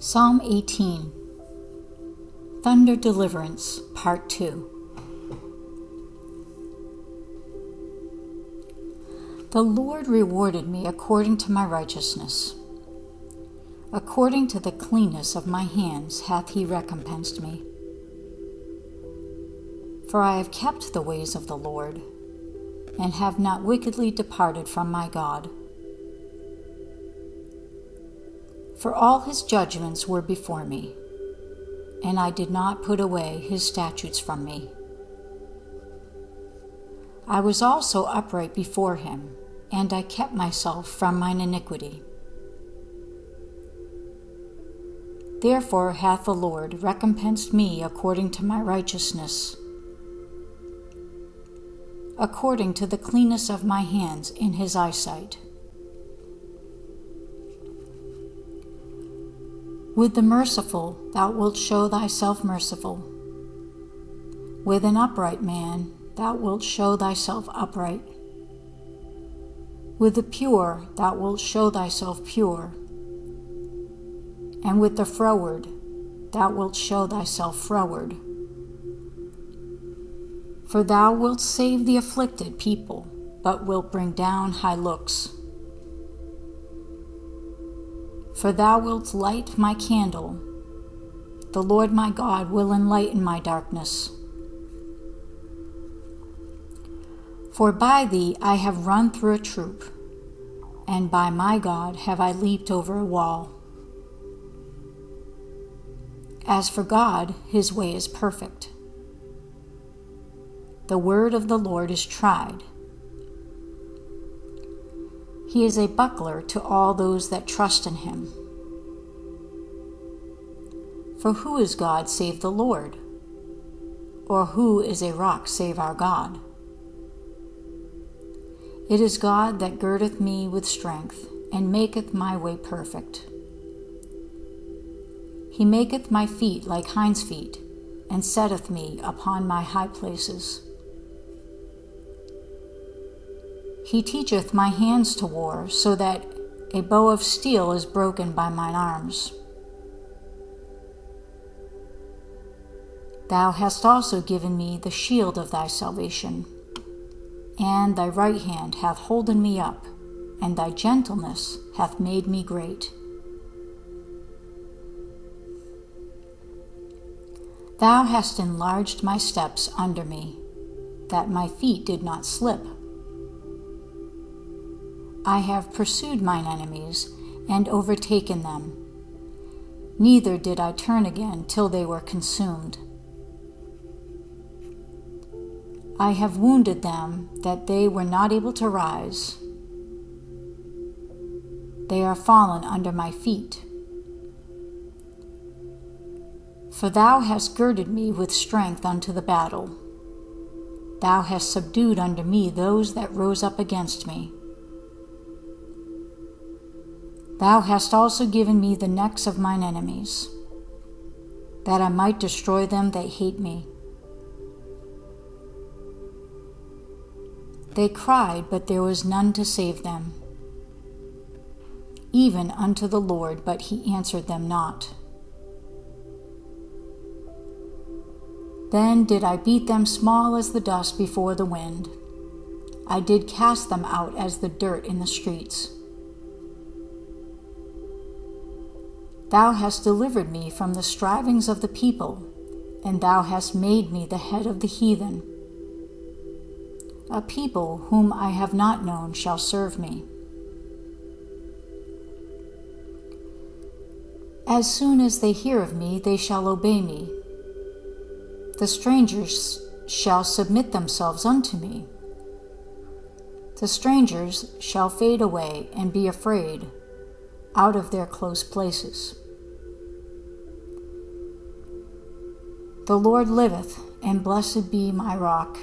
Psalm 18. Thunder Deliverance, Part 2. The Lord rewarded me according to my righteousness. According to the cleanness of my hands hath he recompensed me. For I have kept the ways of the Lord, and have not wickedly departed from my God. For all his judgments were before me, and I did not put away his statutes from me. I was also upright before him, and I kept myself from mine iniquity. Therefore hath the Lord recompensed me according to my righteousness, according to the cleanness of my hands in his eyesight. With the merciful thou wilt show thyself merciful. With an upright man thou wilt show thyself upright. With the pure thou wilt show thyself pure. And with the froward thou wilt show thyself froward. For thou wilt save the afflicted people, but wilt bring down high looks. For thou wilt light my candle. The Lord my God will enlighten my darkness. For by thee I have run through a troop, and by my God have I leaped over a wall. As for God, his way is perfect. The word of the Lord is tried. He is a buckler to all those that trust in him. For who is God save the Lord? Or who is a rock save our God? It is God that girdeth me with strength, and maketh my way perfect. He maketh my feet like hinds' feet, and setteth me upon my high places. He teacheth my hands to war, so that a bow of steel is broken by mine arms. Thou hast also given me the shield of thy salvation, and thy right hand hath holden me up, and thy gentleness hath made me great. Thou hast enlarged my steps under me, that my feet did not slip. I have pursued mine enemies, and overtaken them. Neither did I turn again till they were consumed. I have wounded them, that they were not able to rise. They are fallen under my feet. For thou hast girded me with strength unto the battle. Thou hast subdued under me those that rose up against me. Thou hast also given me the necks of mine enemies, that I might destroy them that hate me. They cried, but there was none to save them, even unto the Lord, but he answered them not. Then did I beat them small as the dust before the wind. I did cast them out as the dirt in the streets. Thou hast delivered me from the strivings of the people, and thou hast made me the head of the heathen. A people whom I have not known shall serve me. As soon as they hear of me, they shall obey me. The strangers shall submit themselves unto me. The strangers shall fade away and be afraid out of their close places. The Lord liveth, and blessed be my rock,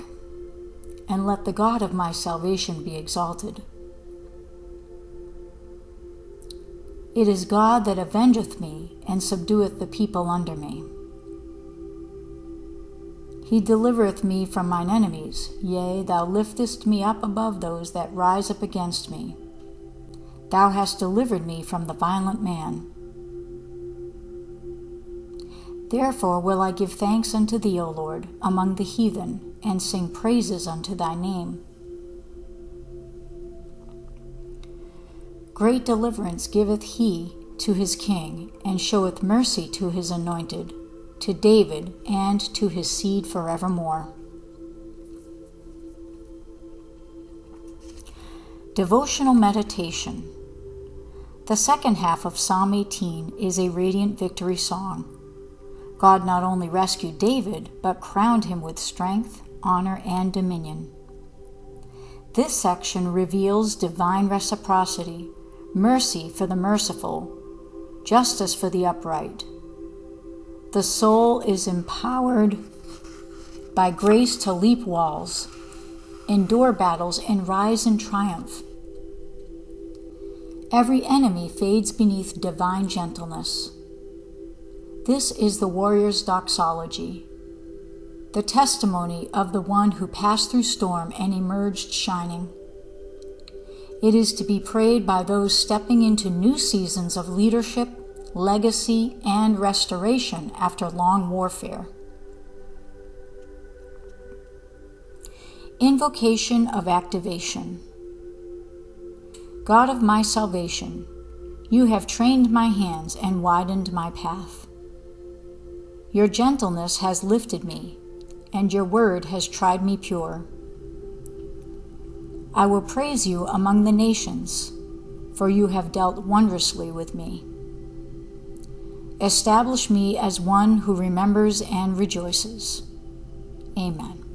and let the God of my salvation be exalted. It is God that avengeth me, and subdueth the people under me. He delivereth me from mine enemies, yea, thou liftest me up above those that rise up against me. Thou hast delivered me from the violent man. Therefore will I give thanks unto thee, O Lord, among the heathen, and sing praises unto thy name. Great deliverance giveth he to his king, and showeth mercy to his anointed, to David and to his seed forevermore. Devotional Meditation. The second half of Psalm 18 is a radiant victory song. God not only rescued David, but crowned him with strength, honor, and dominion. This section reveals divine reciprocity, mercy for the merciful, justice for the upright. The soul is empowered by grace to leap walls, endure battles, and rise in triumph. Every enemy fades beneath divine gentleness. This is the warrior's doxology, the testimony of the one who passed through storm and emerged shining. It is to be prayed by those stepping into new seasons of leadership, legacy, and restoration after long warfare. Invocation of Activation. God of my salvation, you have trained my hands and widened my path. Your gentleness has lifted me, and your word has tried me pure. I will praise you among the nations, for you have dealt wondrously with me. Establish me as one who remembers and rejoices. Amen.